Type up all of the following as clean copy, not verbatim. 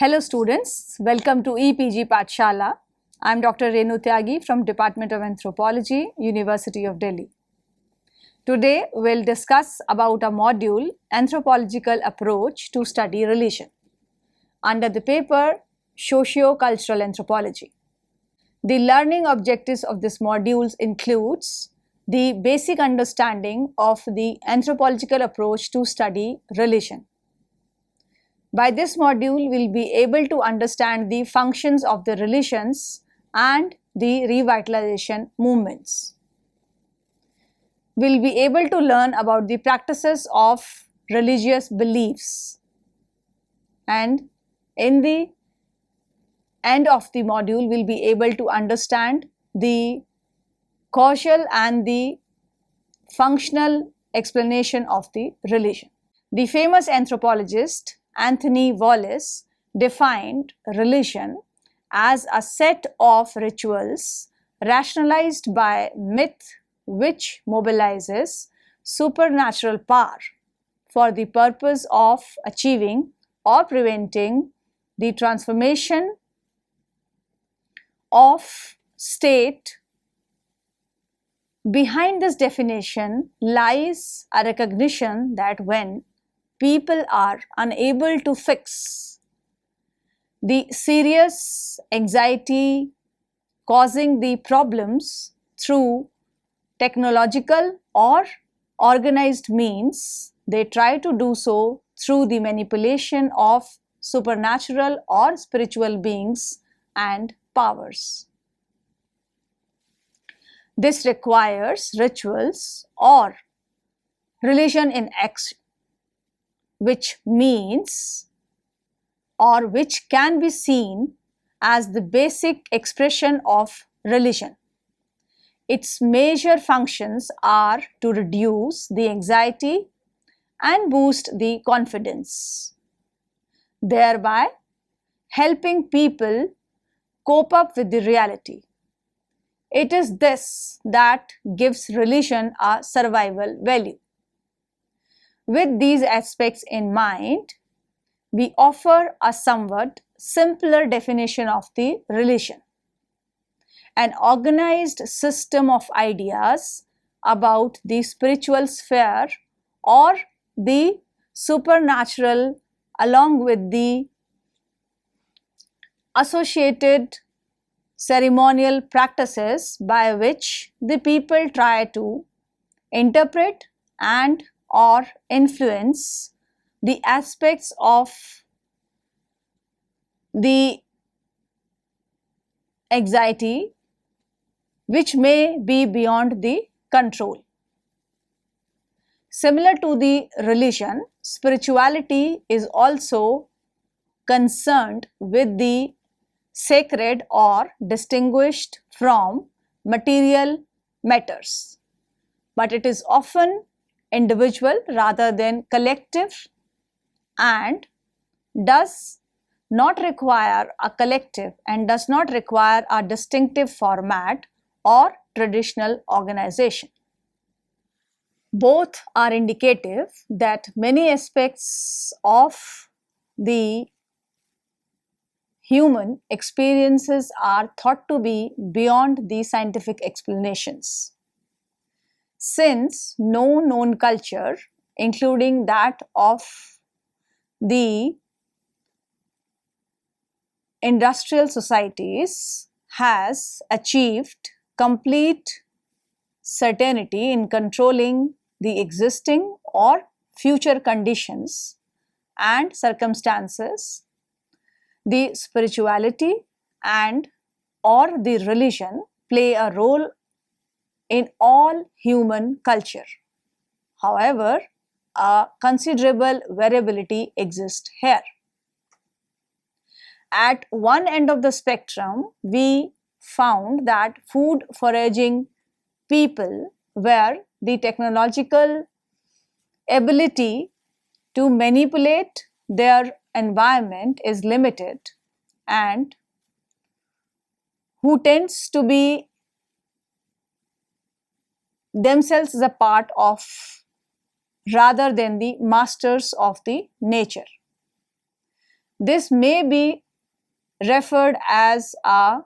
Hello students, welcome to EPG Pathshala. I am Dr. Renu Tyagi from Department of Anthropology, University of Delhi. Today we will discuss about a module, Anthropological Approach to Study Religion, under the paper Socio-Cultural Anthropology. The learning objectives of this module includes the basic understanding of the anthropological approach to study religion. By this module, we will be able to understand the functions of the religions and the revitalization movements. We will be able to learn about the practices of religious beliefs, and in the end of the module, we will be able to understand the causal and the functional explanation of the religion. The famous anthropologist Anthony Wallace defined religion as a set of rituals rationalized by myth which mobilizes supernatural power for the purpose of achieving or preventing the transformation of state. Behind this definition lies a recognition that when people are unable to fix the serious anxiety causing the problems through technological or organized means, they try to do so through the manipulation of supernatural or spiritual beings and powers. This requires rituals or religion in action, which means or which can be seen as the basic expression of religion. Its major functions are to reduce the anxiety and boost the confidence, thereby helping people cope up with the reality. It is this that gives religion a survival value. With these aspects in mind, we offer a somewhat simpler definition of the religion: an organized system of ideas about the spiritual sphere or the supernatural, along with the associated ceremonial practices by which the people try to interpret and or influence the aspects of the anxiety which may be beyond the control. Similar to the religion, spirituality is also concerned with the sacred or distinguished from material matters, but it is often individual rather than collective and does not require a collective and does not require a distinctive format or traditional organization. Both are indicative that many aspects of the human experiences are thought to be beyond the scientific explanations. Since no known culture, including that of the industrial societies, has achieved complete certainty in controlling the existing or future conditions and circumstances, the spirituality and or the religion play a role in all human culture. However, a considerable variability exists here. At one end of the spectrum, we found that food foraging people where the technological ability to manipulate their environment is limited and who tends to be themselves as a part of rather than the masters of the nature. This may be referred as a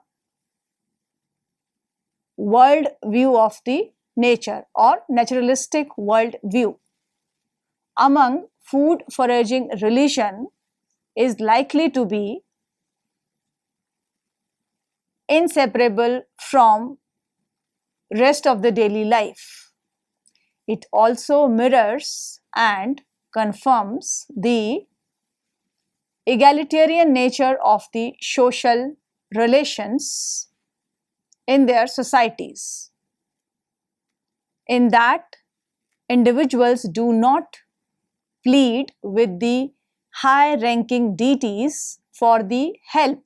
world view of the nature or naturalistic world view. Among food foraging religion is likely to be inseparable from rest of the daily life. It also mirrors and confirms the egalitarian nature of the social relations in their societies, in that individuals do not plead with the high-ranking deities for the help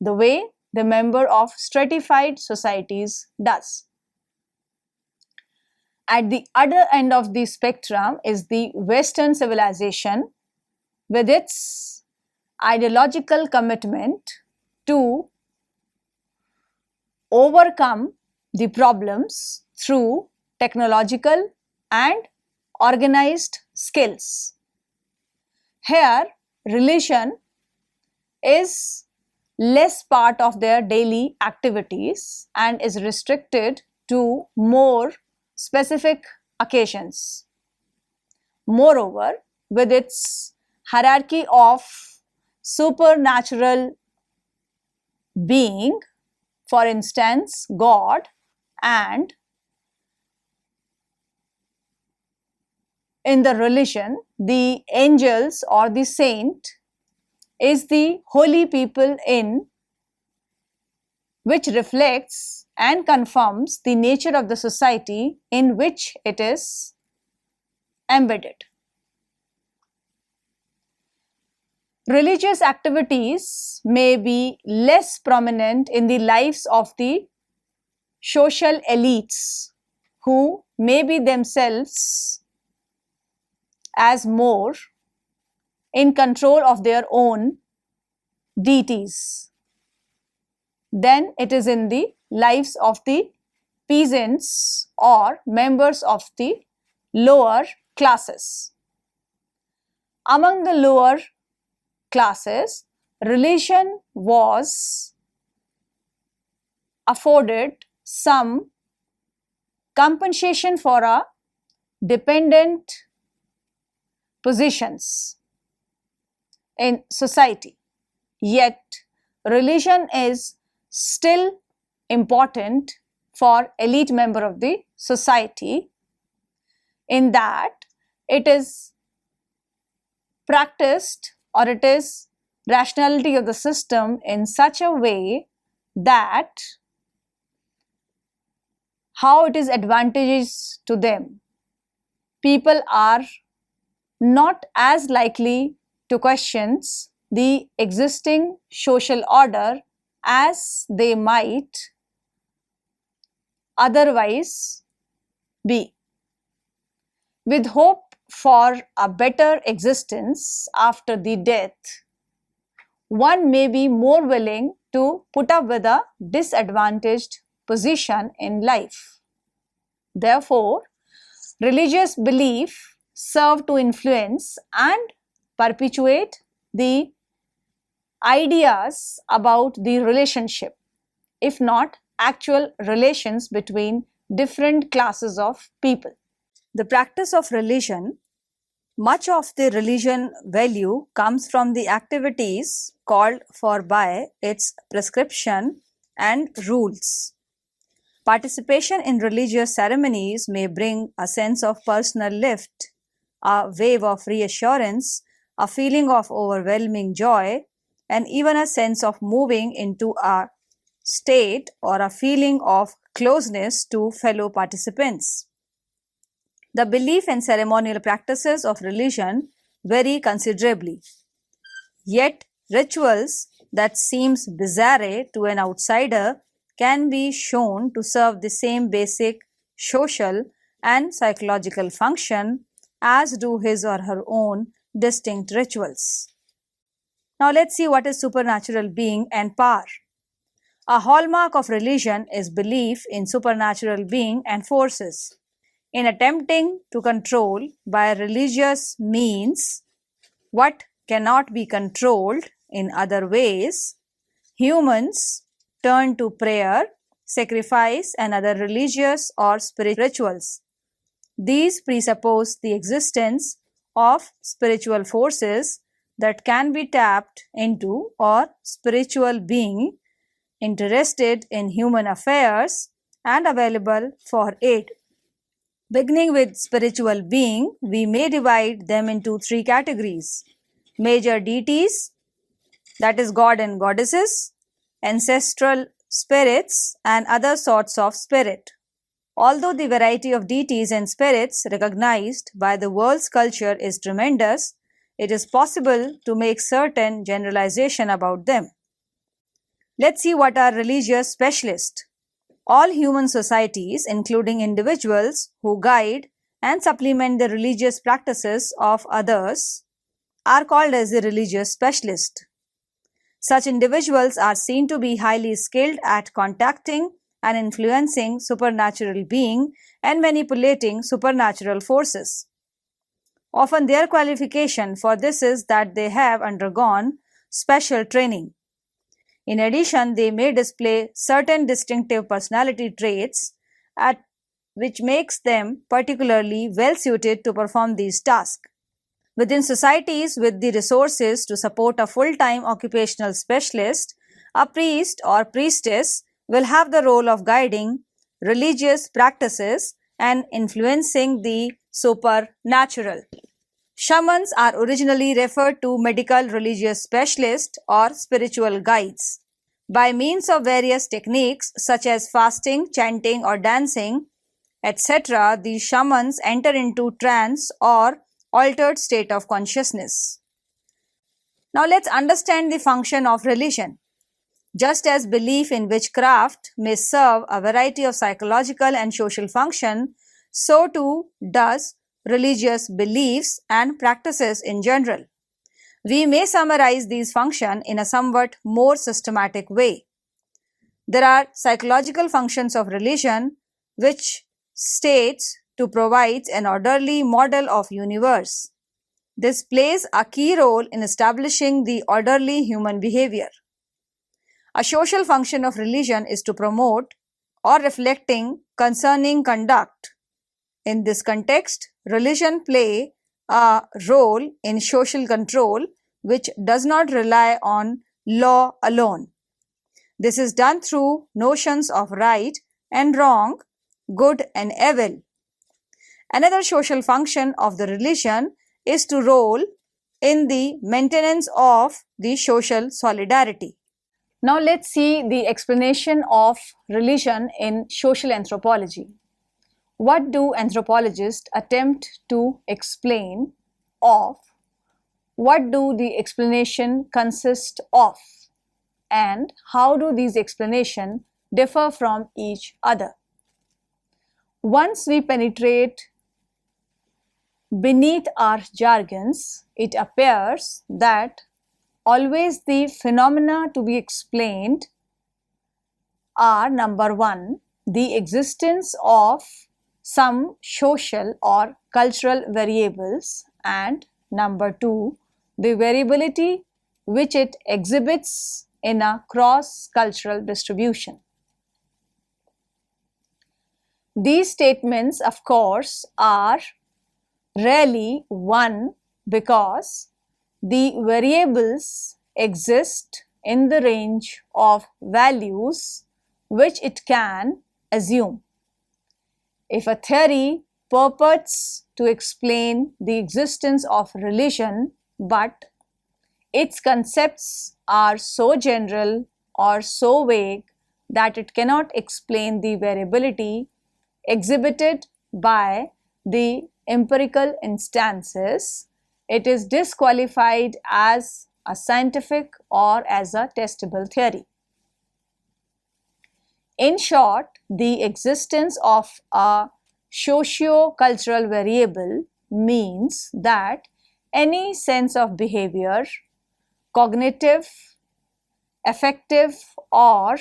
the way the member of stratified societies does. At the other end of the spectrum is the Western civilization with its ideological commitment to overcome the problems through technological and organized skills. Here, religion is less part of their daily activities and is restricted to more specific occasions. Moreover, with its hierarchy of supernatural being, for instance, God, and in the religion, the angels or the saint is the holy people in which reflects and confirms the nature of the society in which it is embedded. Religious activities may be less prominent in the lives of the social elites who may be themselves as more in control of their own deities than it is in the lives of the peasants or members of the lower classes. Among the lower classes, religion was afforded some compensation for a dependent positions in society. Yet, religion is still important for elite member of the society in that it is practiced or it is rationality of the system in such a way that how it is advantageous to them. People are not as likely to question the existing social order as they might otherwise be. With hope for a better existence after the death, one may be more willing to put up with a disadvantaged position in life. Therefore, religious belief serve to influence and perpetuate the ideas about the relationship, if not actual relations between different classes of people. The practice of religion, much of the religion value comes from the activities called for by its prescription and rules. Participation in religious ceremonies may bring a sense of personal lift, a wave of reassurance, a feeling of overwhelming joy, and even a sense of moving into a state or a feeling of closeness to fellow participants. The belief and ceremonial practices of religion vary considerably. Yet, rituals that seems bizarre to an outsider can be shown to serve the same basic social and psychological function as do his or her own distinct rituals. Now let's see what is supernatural being and power. A hallmark of religion is belief in supernatural being and forces. In attempting to control by religious means what cannot be controlled in other ways, humans turn to prayer, sacrifice, and other religious or spiritual rituals. These presuppose the existence of spiritual forces that can be tapped into, or spiritual being interested in human affairs and available for aid. Beginning with spiritual being, we may divide them into three categories: major deities, that is god and goddesses, ancestral spirits, and other sorts of spirit. Although the variety of deities and spirits recognized by the world's culture is tremendous, it is possible to make certain generalization about them. Let's see what are religious specialists. All human societies, including individuals who guide and supplement the religious practices of others, are called as the religious specialist. Such individuals are seen to be highly skilled at contacting and influencing supernatural being and manipulating supernatural forces. Often their qualification for this is that they have undergone special training. In addition, they may display certain distinctive personality traits which makes them particularly well suited to perform these tasks. Within societies with the resources to support a full-time occupational specialist, a priest or priestess will have the role of guiding religious practices and influencing the supernatural. Shamans are originally referred to medical religious specialists or spiritual guides. By means of various techniques such as fasting, chanting, or dancing, etc., these shamans enter into trance or altered state of consciousness. Now let's understand the function of religion. Just as belief in witchcraft may serve a variety of psychological and social function, so too does religious beliefs and practices in general. We may summarize these functions in a somewhat more systematic way. There are psychological functions of religion, which states to provide an orderly model of universe. This plays a key role in establishing the orderly human behavior. A social function of religion is to promote or reflecting concerning conduct. In this context, religion plays a role in social control which does not rely on law alone. This is done through notions of right and wrong, good and evil. Another social function of the religion is to role in the maintenance of the social solidarity. Now let's see the explanation of religion in social anthropology. What do anthropologists attempt to explain of? What do the explanation consist of? And how do these explanations differ from each other? Once we penetrate beneath our jargons, it appears that always the phenomena to be explained are: number one, the existence of some social or cultural variables, and number two, the variability which it exhibits in a cross-cultural distribution. These statements, of course, are rarely one because the variables exist in the range of values which it can assume. If a theory purports to explain the existence of religion, but its concepts are so general or so vague that it cannot explain the variability exhibited by the empirical instances, it is disqualified as a scientific or as a testable theory. In short, the existence of a socio-cultural variable means that any sense of behavior, cognitive, affective or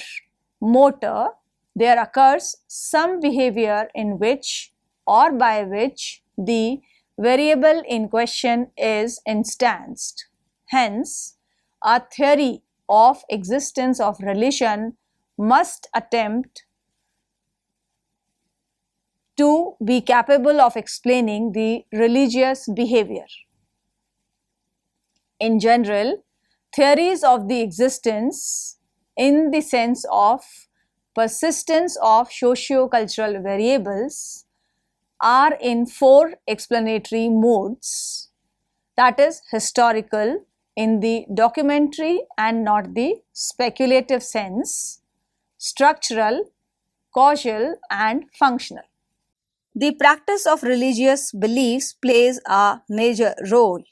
motor, there occurs some behavior in which or by which the variable in question is instanced. Hence, a theory of existence of religion must attempt to be capable of explaining the religious behavior. In general, theories of the existence in the sense of persistence of socio-cultural variables are in four explanatory modes, that is historical in the documentary and not the speculative sense, structural, causal and functional. The practice of religious beliefs plays a major role.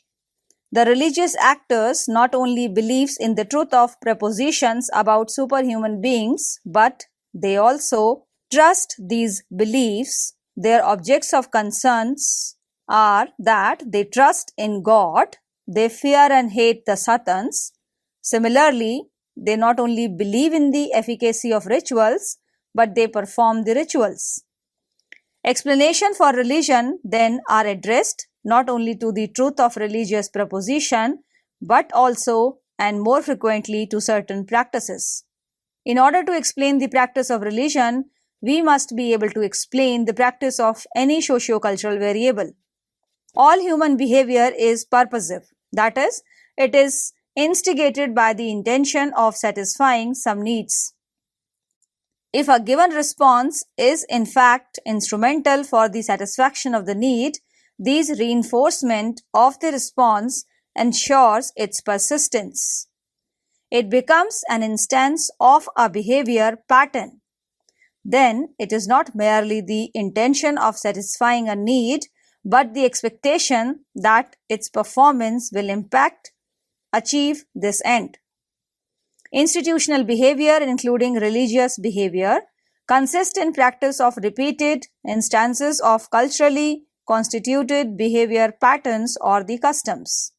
The religious actors not only believes in the truth of propositions about superhuman beings, but they also trust these beliefs. Their objects of concerns are that they trust in God, they fear and hate the Satans. Similarly, they not only believe in the efficacy of rituals, but they perform the rituals. Explanation for religion then are addressed not only to the truth of religious proposition, but also and more frequently to certain practices. In order to explain the practice of religion, we must be able to explain the practice of any socio-cultural variable. All human behavior is purposive, that is, it is instigated by the intention of satisfying some needs. If a given response is in fact instrumental for the satisfaction of the need, this reinforcement of the response ensures its persistence. It becomes an instance of a behavior pattern. Then it is not merely the intention of satisfying a need, but the expectation that its performance will achieve this end. Institutional behavior, including religious behavior, consists in practice of repeated instances of culturally constituted behavior patterns or the customs.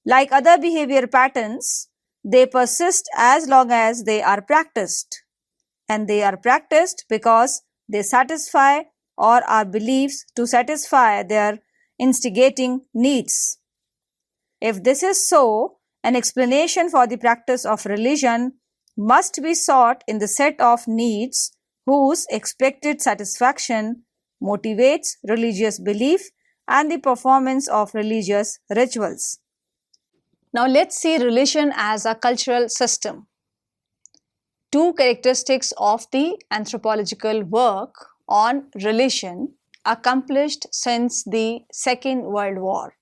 Like other behavior patterns, they persist as long as they are practiced, and they are practiced because they satisfy or are beliefs to satisfy their instigating needs. If this is so, an explanation for the practice of religion must be sought in the set of needs whose expected satisfaction motivates religious belief and the performance of religious rituals. Now let's see religion as a cultural system. Two characteristics of the anthropological work on religion accomplished since the Second World War.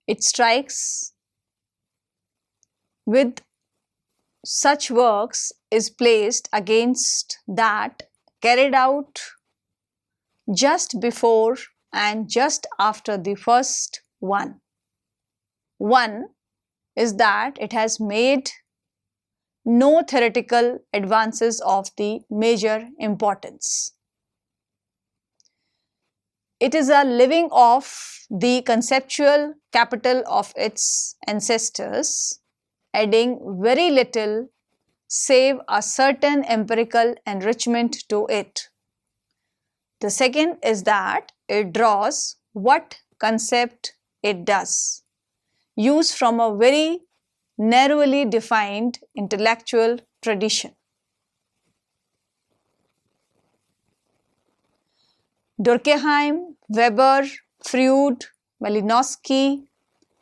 It strikes with such works is placed against that carried out just before and just after the first one. One is that it has made no theoretical advances of the major importance. It is a living off the conceptual capital of its ancestors, adding very little save a certain empirical enrichment to it. The second is that it draws what concept it does, use from a very narrowly defined intellectual tradition. Durkheim, Weber, Freud, Malinowski,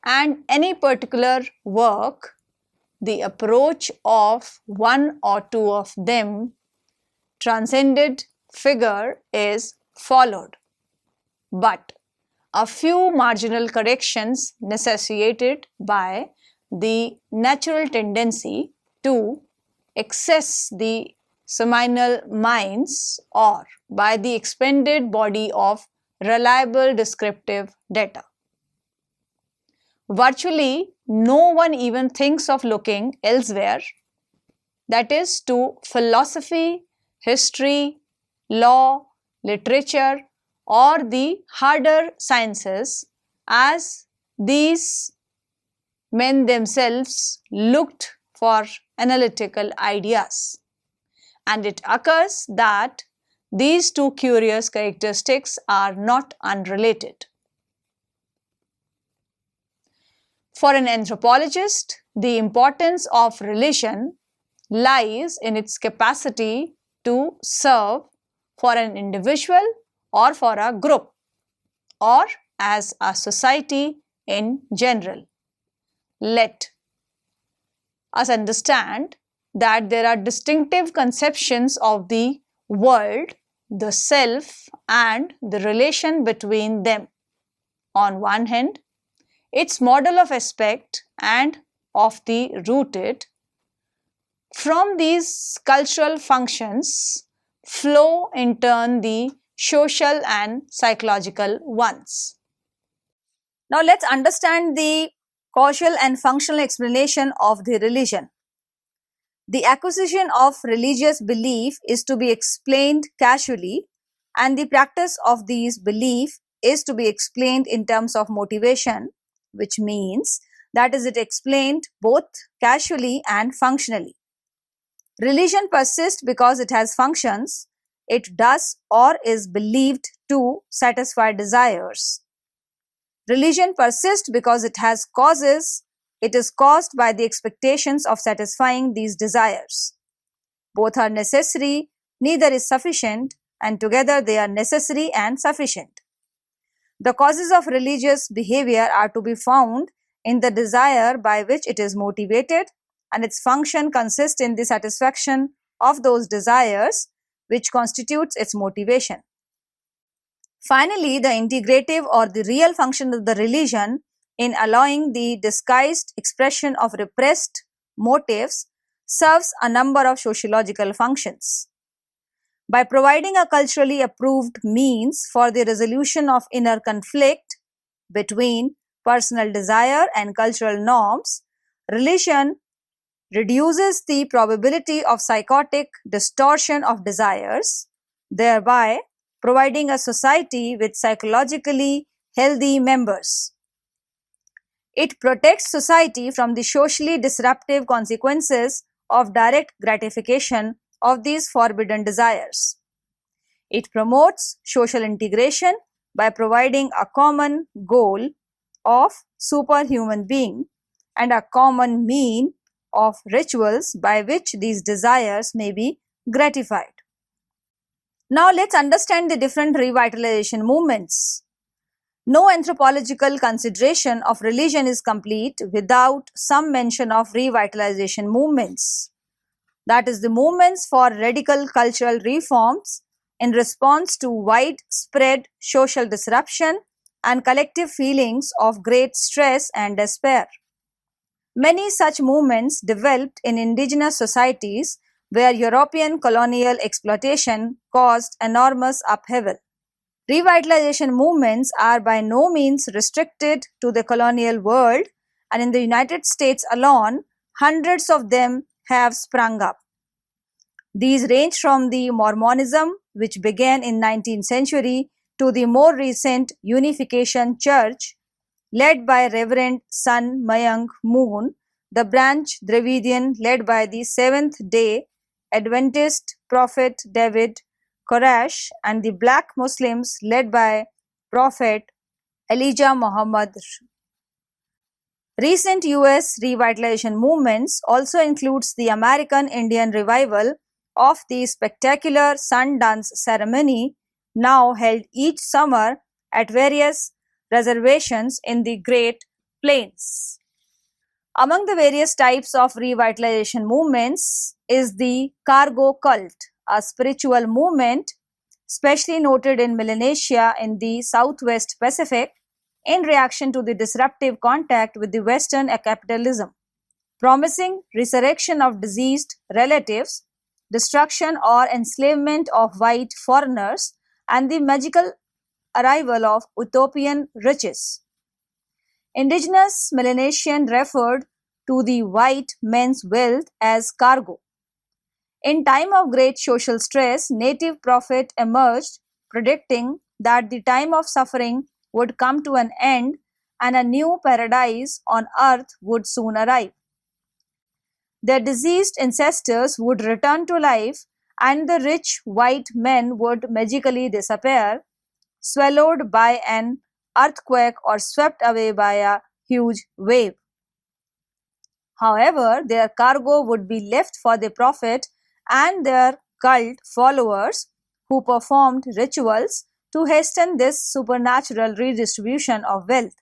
and any particular work, the approach of one or two of them transcended figure is followed, but a few marginal corrections necessitated by the natural tendency to access the seminal minds or by the expended body of reliable descriptive data. Virtually no one even thinks of looking elsewhere, that is to philosophy, history, law, literature or the harder sciences as these men themselves looked for analytical ideas. And it occurs that these two curious characteristics are not unrelated. For an anthropologist, the importance of religion lies in its capacity to serve for an individual or for a group or as a society in general. Let us understand that there are distinctive conceptions of the world, the self, and the relation between them. On one hand, its model of aspect and of the rooted. From these cultural functions flow in turn the social and psychological ones. Now let's understand the causal and functional explanation of the religion. The acquisition of religious belief is to be explained casually, and the practice of these belief is to be explained in terms of motivation, which means that is it explained both casually and functionally. Religion persists because it has functions. It does or is believed to satisfy desires. Religion persists because it has causes. It is caused by the expectations of satisfying these desires. Both are necessary, neither is sufficient, and together they are necessary and sufficient. The causes of religious behavior are to be found in the desire by which it is motivated, and its function consists in the satisfaction of those desires which constitutes its motivation. Finally, the integrative or the real function of the religion in allowing the disguised expression of repressed motives serves a number of sociological functions. By providing a culturally approved means for the resolution of inner conflict between personal desire and cultural norms, religion reduces the probability of psychotic distortion of desires, thereby providing a society with psychologically healthy members. It protects society from the socially disruptive consequences of direct gratification of these forbidden desires. It promotes social integration by providing a common goal of superhuman being and a common mean of rituals by which these desires may be gratified. Now let's understand the different revitalization movements. No anthropological consideration of religion is complete without some mention of revitalization movements. That is, the movements for radical cultural reforms in response to widespread social disruption and collective feelings of great stress and despair. Many such movements developed in indigenous societies where European colonial exploitation caused enormous upheaval. Revitalization movements are by no means restricted to the colonial world, and in the United States alone, hundreds of them have sprung up. These range from the Mormonism, which began in 19th century, to the more recent Unification Church, led by Reverend Sun Myung Moon, the branch Dravidian led by the Seventh-day Adventist prophet David Koresh, and the Black Muslims led by Prophet Elijah Muhammad. Recent US revitalization movements also includes the American Indian revival of the spectacular Sundance ceremony now held each summer at various reservations in the Great Plains. Among the various types of revitalization movements is the cargo cult, a spiritual movement specially noted in Melanesia in the Southwest Pacific in reaction to the disruptive contact with the Western capitalism, promising resurrection of deceased relatives, destruction or enslavement of white foreigners, and the magical arrival of utopian riches. Indigenous Melanesian referred to the white men's wealth as cargo. In time of great social stress, native prophet emerged predicting that the time of suffering would come to an end and a new paradise on earth would soon arrive. Their deceased ancestors would return to life and the rich white men would magically disappear, swallowed by an earthquake or swept away by a huge wave. However, their cargo would be left for the prophet and their cult followers who performed rituals to hasten this supernatural redistribution of wealth.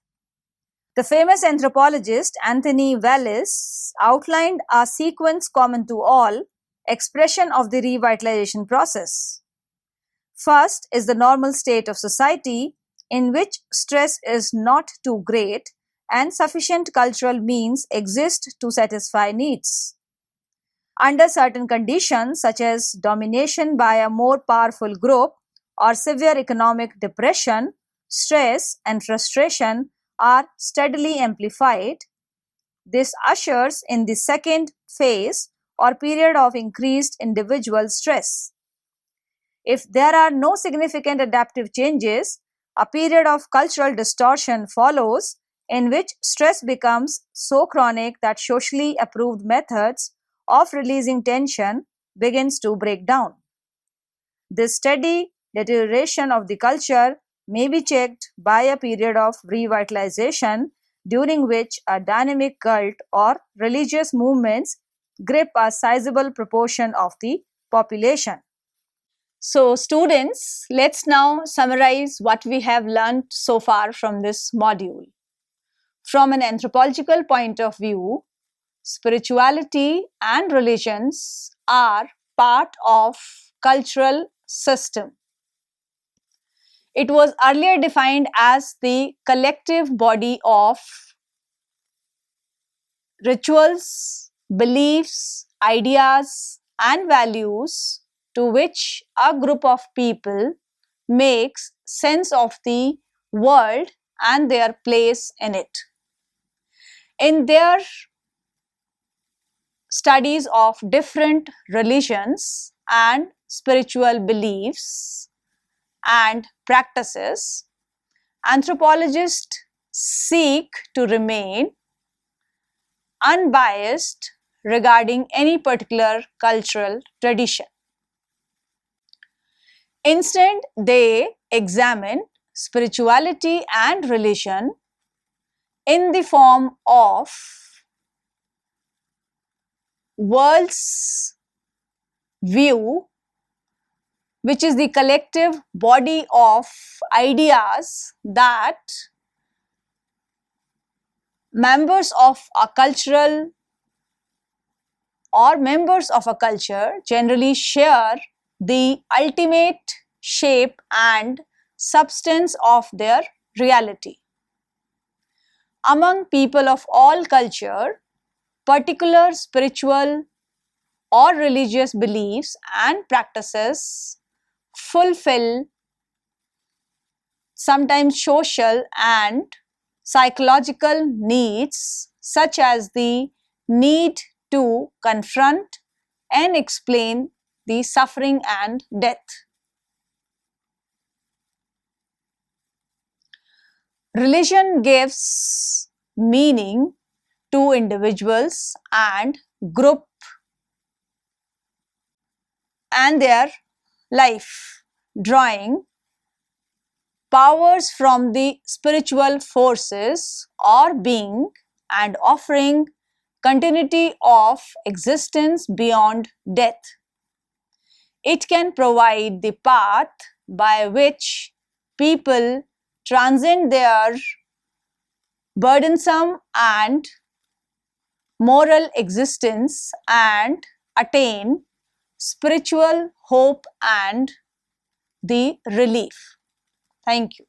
The famous anthropologist Anthony Wallace outlined a sequence common to all expression of the revitalization process. First is the normal state of society in which stress is not too great and sufficient cultural means exist to satisfy needs. Under certain conditions such as domination by a more powerful group or severe economic depression, stress and frustration are steadily amplified. This ushers in the second phase or period of increased individual stress. If there are no significant adaptive changes, a period of cultural distortion follows in which stress becomes so chronic that socially approved methods of releasing tension begins to break down. This steady deterioration of the culture may be checked by a period of revitalization during which a dynamic cult or religious movements grip a sizable proportion of the population. So students, let's now summarize what we have learned so far from this module. From an anthropological point of view, spirituality and religions are part of cultural system. It was earlier defined as the collective body of rituals, beliefs, ideas, and values to which a group of people makes sense of the world and their place in it. In their studies of different religions and spiritual beliefs and practices, anthropologists seek to remain unbiased regarding any particular cultural tradition. Instead, they examine spirituality and religion in the form of world's view, which is the collective body of ideas that members of a cultural or members of a culture generally share the ultimate shape and substance of their reality. Among people of all culture, particular spiritual or religious beliefs and practices fulfill sometimes social and psychological needs, such as the need to confront and explain the suffering and death. Religion gives meaning to individuals and group and their life, drawing powers from the spiritual forces or being and offering continuity of existence beyond death. It can provide the path by which people transcend their burdensome and moral existence and attain spiritual hope and the relief. Thank you.